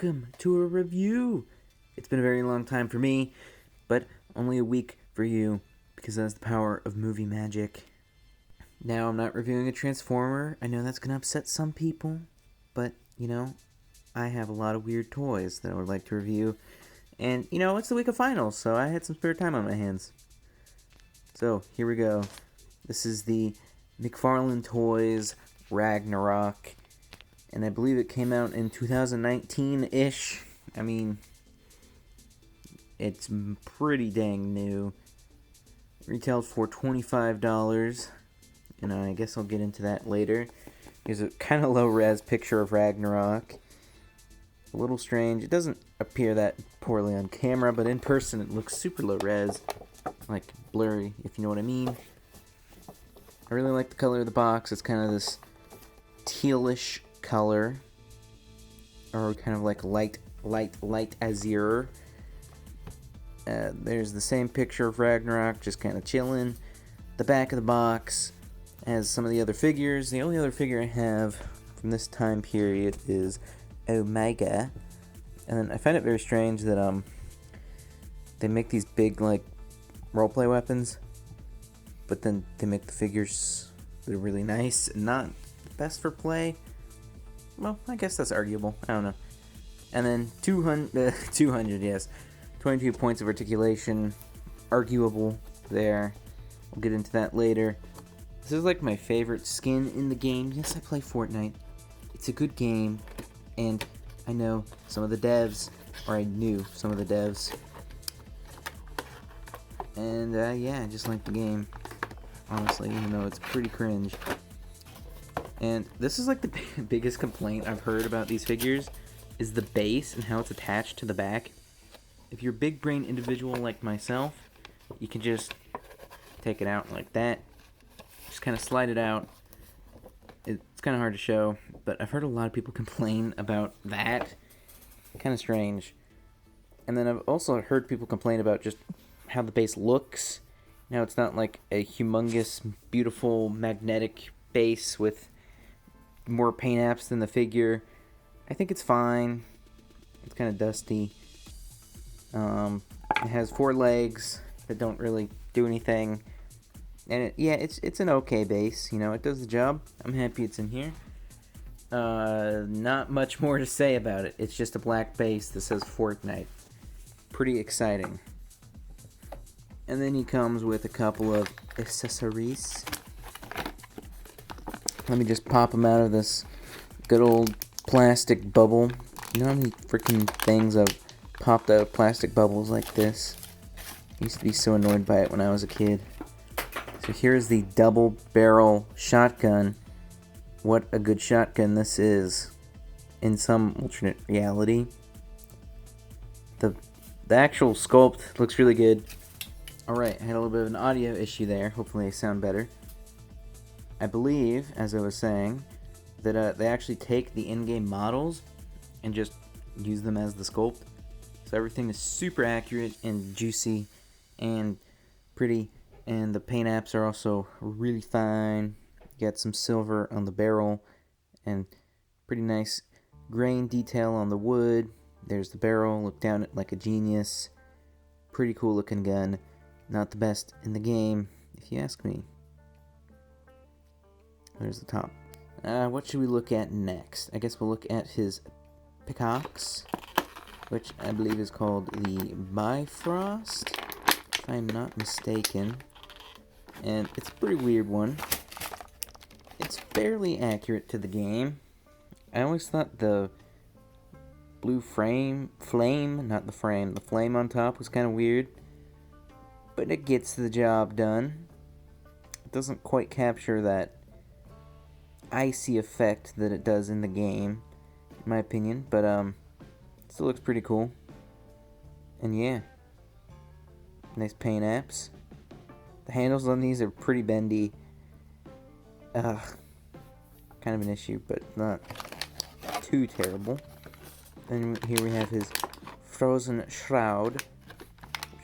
welcome to a review. It's been a very long time for me, but only a week for you, because that's the power of movie magic. Now, I'm not reviewing a Transformer. I know that's going to upset some people, but, I have a lot of weird toys that I would like to review. And, it's the week of finals, so I had some spare time on my hands. So, here we go. This is the McFarlane Toys Ragnarok, and I believe it came out in 2019-ish. I mean, it's pretty dang new. Retailed for $25, and I guess I'll get into that later. Here's a kind of low-res picture of Ragnarok. A little strange. It doesn't appear that poorly on camera, but in person it looks super low-res. Like, blurry, if you know what I mean. I really like the color of the box. It's kind of this tealish color, or kind of like light azure. There's the same picture of Ragnarok, just kind of chilling. The back of the box has some of the other figures. The only other figure I have from this time period is Omega, and I find it very strange that they make these big like roleplay weapons, but then they make the figures that are really nice and not best for play. Well, I guess that's arguable. I don't know. And then 200, yes. 22 points of articulation. Arguable there. We'll get into that later. This is like my favorite skin in the game. Yes, I play Fortnite. It's a good game. And I know some of the devs, or I knew some of the devs. And yeah, I just like the game. Honestly, even though it's pretty cringe. And this is like the biggest complaint I've heard about these figures, is the base and how it's attached to the back. If you're a big brain individual like myself, you can just take it out like that. Just kind of slide it out. It's kind of hard to show, but I've heard a lot of people complain about that. Kind of strange. And then I've also heard people complain about just how the base looks. Now, it's not like a humongous, beautiful, magnetic base with more paint apps than the figure. I think it's fine. It's kind of dusty. It has 4 legs that don't really do anything. And it's an okay base. It does the job. I'm happy it's in here. Not much more to say about it. It's just a black base that says Fortnite. Pretty exciting. And then he comes with a couple of accessories. Let me just pop them out of this good old plastic bubble. You know how many freaking things I've popped out of plastic bubbles like this? I used to be so annoyed by it when I was a kid. So here's the double barrel shotgun. What a good shotgun this is. In some alternate reality. The actual sculpt looks really good. Alright, I had a little bit of an audio issue there. Hopefully I sound better. I believe, as I was saying, that they actually take the in-game models and just use them as the sculpt. So everything is super accurate and juicy and pretty. And the paint apps are also really fine. You got some silver on the barrel and pretty nice grain detail on the wood. There's the barrel. Look down it like a genius. Pretty cool looking gun. Not the best in the game, if you ask me. There's the top. What should we look at next? I guess we'll look at his pickaxe, which I believe is called the Bifrost, if I'm not mistaken. And it's a pretty weird one. It's fairly accurate to the game. I always thought the blue flame on top was kind of weird. But it gets the job done. It doesn't quite capture that icy effect that it does in the game, in my opinion. But it still looks pretty cool. And yeah, nice paint apps. The handles on these are pretty bendy. Kind of an issue, but not too terrible. And here we have his frozen shroud.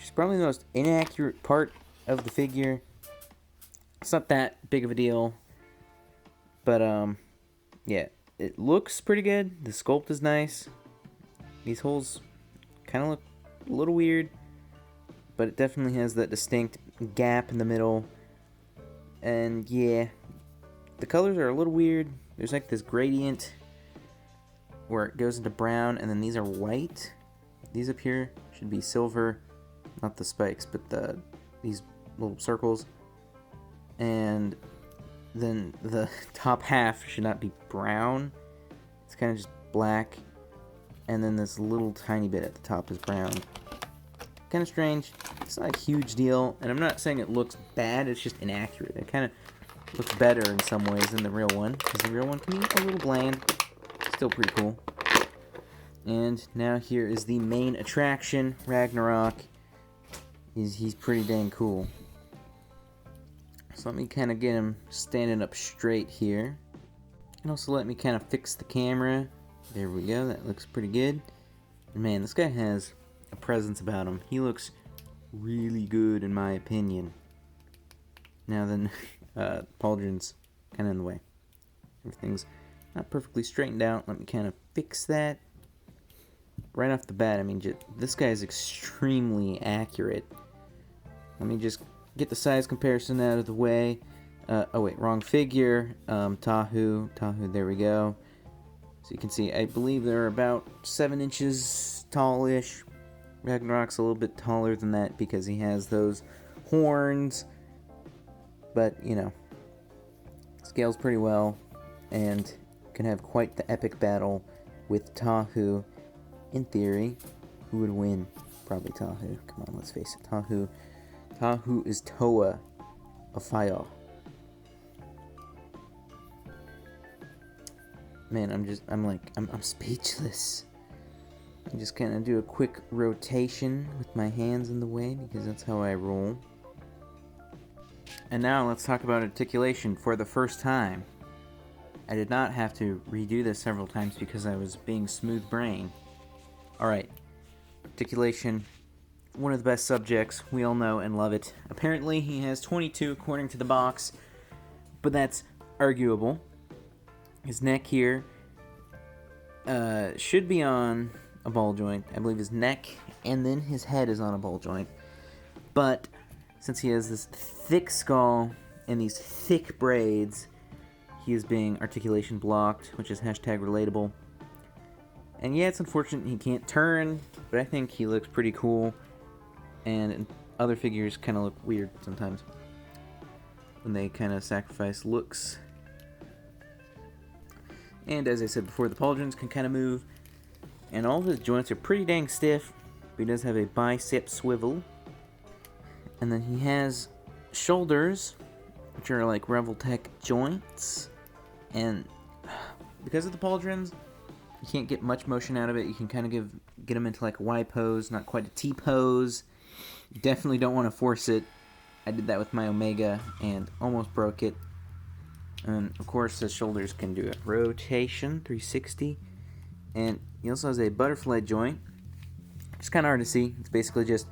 It's probably the most inaccurate part of the figure. It's not that big of a deal. But, yeah, it looks pretty good. The sculpt is nice. These holes kind of look a little weird, but it definitely has that distinct gap in the middle. And yeah, the colors are a little weird. There's like this gradient where it goes into brown, and then these are white. These up here should be silver, not the spikes, but these little circles. And then the top half should not be brown. It's kind of just black. And then this little tiny bit at the top is brown. Kind of strange. It's not a huge deal, and I'm not saying it looks bad, it's just inaccurate. It kind of looks better in some ways than the real one, because the real one can be a little bland. Still pretty cool. And now here is the main attraction, Ragnarok. He's pretty dang cool. So let me kind of get him standing up straight here. And also let me kind of fix the camera. There we go, that looks pretty good. Man, this guy has a presence about him. He looks really good in my opinion. Now then, pauldron's kind of in the way. Everything's not perfectly straightened out. Let me kind of fix that. Right off the bat, I mean, this guy is extremely accurate. Let me just get the size comparison out of the way. Oh wait, wrong figure. Tahu, there we go. So you can see, I believe they're about 7 inches tallish. Ragnarok's a little bit taller than that because he has those horns. But, you know, scales pretty well, and can have quite the epic battle with Tahu. In theory, who would win? Probably Tahu. Come on, let's face it. Tahu is Toa of fire. Man, I'm speechless. I just kind of do a quick rotation with my hands in the way because that's how I roll. And now let's talk about articulation for the first time. I did not have to redo this several times because I was being smooth-brained. Alright, articulation, one of the best subjects, we all know and love it. Apparently he has 22 according to the box, but that's arguable. His neck here should be on a ball joint. I believe his neck and then his head is on a ball joint. But since he has this thick skull and these thick braids, he is being articulation blocked, which is #relatable. And yeah, it's unfortunate he can't turn, but I think he looks pretty cool. And other figures kind of look weird sometimes when they kind of sacrifice looks. And as I said before, the pauldrons can kind of move. And all of his joints are pretty dang stiff, but he does have a bicep swivel. And then he has shoulders, which are like Revoltech joints. And because of the pauldrons, you can't get much motion out of it. You can kind of get him into like a Y pose, not quite a T pose. You definitely don't want to force it. I did that with my Omega and almost broke it. And of course, his shoulders can do a rotation, 360. And he also has a butterfly joint. It's kind of hard to see. It's basically just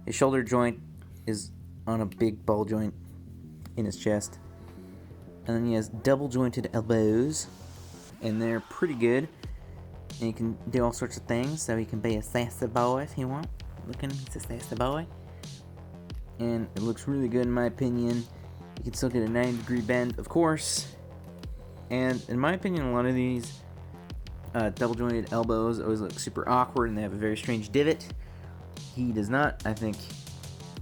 his shoulder joint is on a big ball joint in his chest. And then he has double jointed elbows, and they're pretty good. And he can do all sorts of things, so he can be a sassy boy if you want. Look at him, he's a sassy boy. And it looks really good in my opinion. You can still get a 90-degree bend, of course. And in my opinion, a lot of these double jointed elbows always look super awkward, and they have a very strange divot. He does not. I think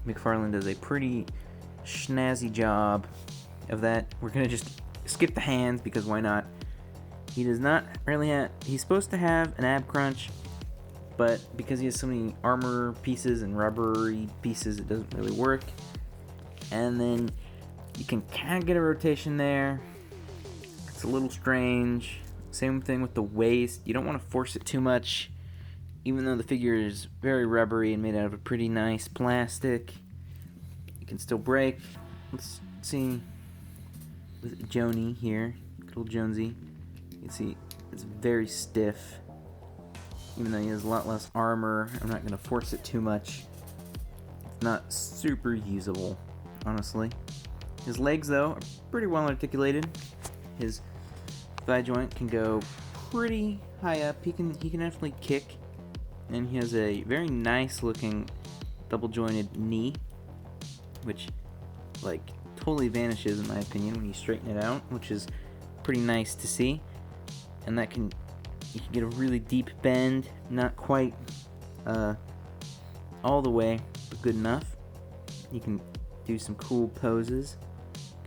McFarlane does a pretty snazzy job of that. We're gonna just skip the hands because why not? He does not really have. He's supposed to have an ab crunch, but because he has so many armor pieces and rubbery pieces, it doesn't really work. And then you can kind of get a rotation there. It's a little strange. Same thing with the waist. You don't want to force it too much, even though the figure is very rubbery and made out of a pretty nice plastic. It can still break. Let's see with Joni here, good old Jonesy. You can see it's very stiff. Even though he has a lot less armor, I'm not going to force it too much. It's not super usable, honestly. His legs, though, are pretty well articulated. His thigh joint can go pretty high up. He can definitely kick. And he has a very nice looking double jointed knee, which like totally vanishes in my opinion when you straighten it out, which is pretty nice to see. And you can get a really deep bend, not quite all the way, but good enough. You can do some cool poses,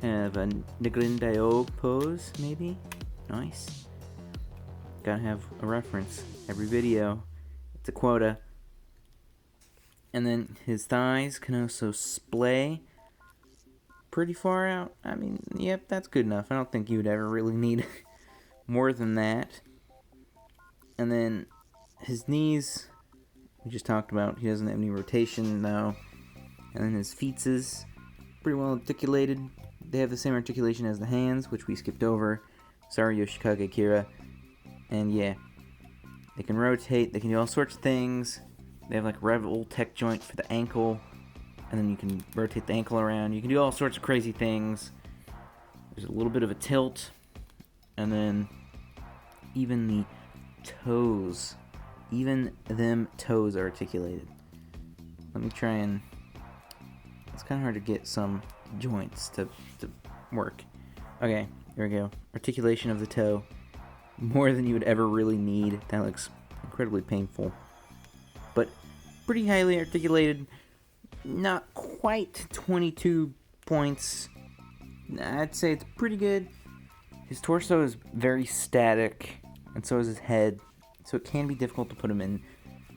kind of a Nigrindayo pose maybe. Nice. Gotta have a reference every video. It's a quota. And then his thighs can also splay pretty far out. I mean, yep, that's good enough. I don't think you would ever really need more than that. And then his knees, we just talked about. He doesn't have any rotation though. And then his feet is pretty well articulated. They have the same articulation as the hands, which we skipped over. Sorry, Yoshikage Kira. And yeah, they can rotate. They can do all sorts of things. They have like a Revel Tech joint for the ankle. And then you can rotate the ankle around. You can do all sorts of crazy things. There's a little bit of a tilt. And then even the toes. Even them toes are articulated. Let me try and... It's kind of hard to get some joints to work. Okay, here we go. Articulation of the toe. More than you would ever really need. That looks incredibly painful. But pretty highly articulated. Not quite 22 points. I'd say it's pretty good. His torso is very static, and so is his head. So it can be difficult to put him in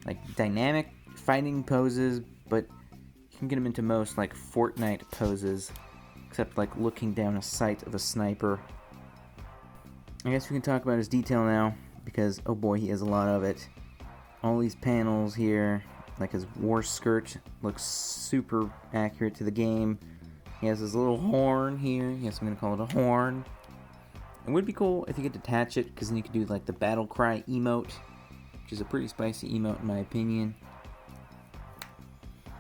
like dynamic fighting poses, but you can get him into most like Fortnite poses, except like looking down a sight of a sniper. I guess we can talk about his detail now, because oh boy, he has a lot of it. All these panels here, like his war skirt, looks super accurate to the game. He has his little horn here. Yes, I'm going to call it a horn. It would be cool if you could detach it, because then you could do like the battle cry emote, which is a pretty spicy emote in my opinion.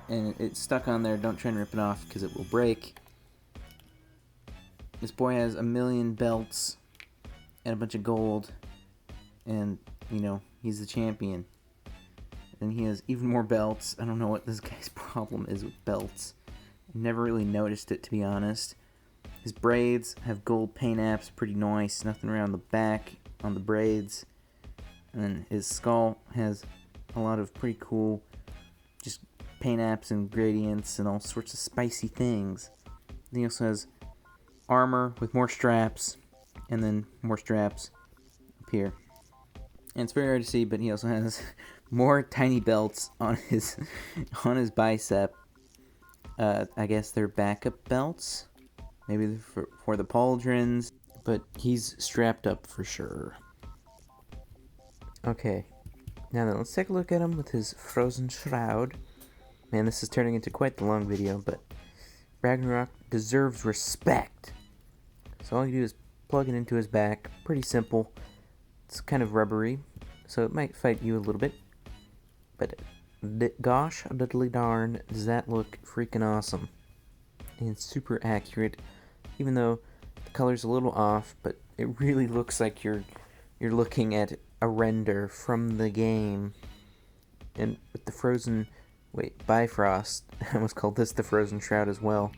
And it's stuck on there. Don't try and rip it off, because it will break. This boy has 1,000,000 belts and a bunch of gold, and you know, he's the champion. And he has even more belts. I don't know what this guy's problem is with belts. I never really noticed it, to be honest. His braids have gold paint apps, pretty nice. Nothing around the back on the braids. And then his skull has a lot of pretty cool just paint apps and gradients and all sorts of spicy things. Then he also has armor with more straps, and then more straps up here. And it's very hard to see, but he also has more tiny belts on his bicep. I guess they're backup belts. Maybe for the pauldrons, but he's strapped up for sure. Okay, now then, let's take a look at him with his frozen shroud. Man, this is turning into quite the long video, but Ragnarok deserves respect. So all you do is plug it into his back. Pretty simple. It's kind of rubbery, so it might fight you a little bit. But gosh diddly darn, does that look freaking awesome. And it's super accurate, even though the color's a little off, but it really looks like you're looking at a render from the game. And with the frozen, Bifrost, I almost called this the frozen shroud as well.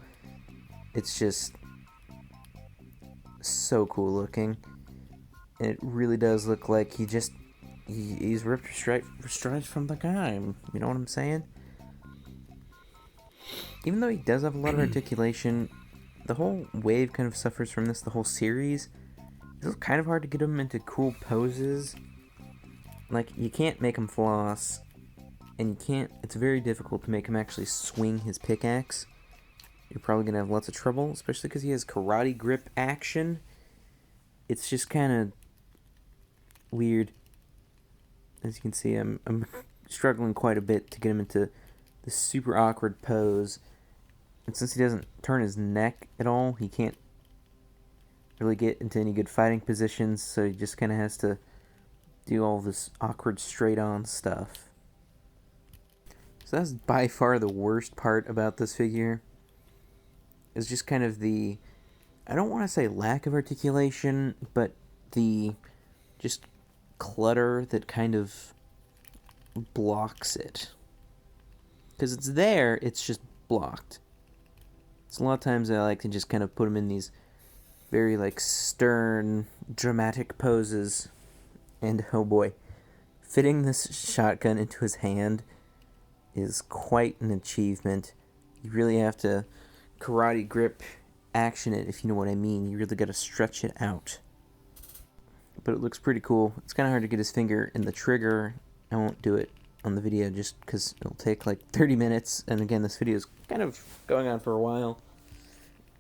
It's just so cool looking. And it really does look like he's ripped straight from the game. You know what I'm saying? Even though he does have a lot of articulation, the whole wave kind of suffers from this, the whole series. It's kind of hard to get him into cool poses. Like, you can't make him floss, and it's very difficult to make him actually swing his pickaxe. You're probably going to have lots of trouble, especially because he has karate grip action. It's just kind of weird. As you can see, I'm struggling quite a bit to get him into this super awkward pose. And since he doesn't turn his neck at all, he can't really get into any good fighting positions, so he just kind of has to do all this awkward straight-on stuff. So that's by far the worst part about this figure. Is just kind of the, I don't want to say lack of articulation, but the just clutter that kind of blocks it. Because it's there, it's just blocked. So a lot of times I like to just kind of put him in these very like stern, dramatic poses. And oh boy, fitting this shotgun into his hand is quite an achievement. You really have to karate grip action it, if you know what I mean. You really got to stretch it out. But it looks pretty cool. It's kind of hard to get his finger in the trigger. I won't do it on the video just because it'll take like 30 minutes. And again, this video is kind of going on for a while.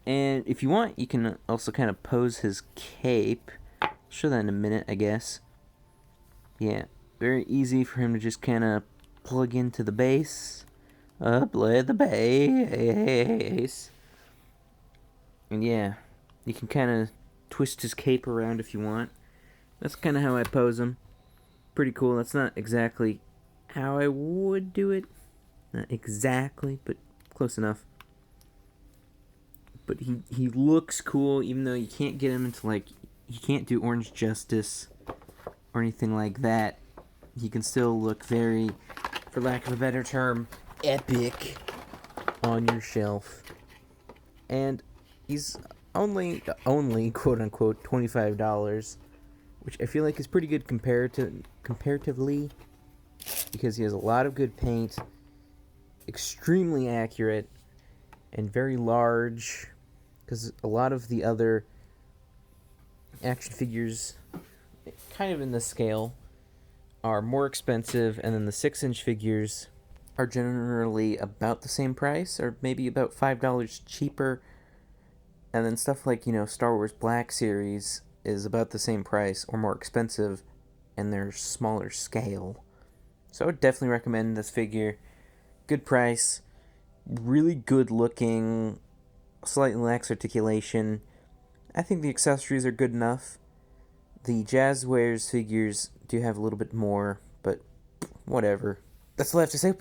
And if you want, you can also kind of pose his cape. I'll show that in a minute, I guess. Yeah, very easy for him to just kind of plug into the base. Play the bass. And yeah, you can kind of twist his cape around if you want. That's kind of how I pose him. Pretty cool. That's not exactly how I would do it. Not exactly, but close enough. But he looks cool, even though you can't get him into, like, you can't do Orange Justice or anything like that. He can still look very, for lack of a better term, epic on your shelf. And he's only quote-unquote $25, which I feel like is pretty good comparatively, because he has a lot of good paint, extremely accurate, and very large, because a lot of the other action figures, kind of in the scale, are more expensive, and then the 6-inch figures are generally about the same price, or maybe about $5 cheaper, and then stuff like, Star Wars Black Series is about the same price, or more expensive, and they're smaller scale. So I would definitely recommend this figure. Good price, really good looking, slightly lax articulation. I think the accessories are good enough. The Jazzwares figures do have a little bit more, but whatever. That's all I have to say.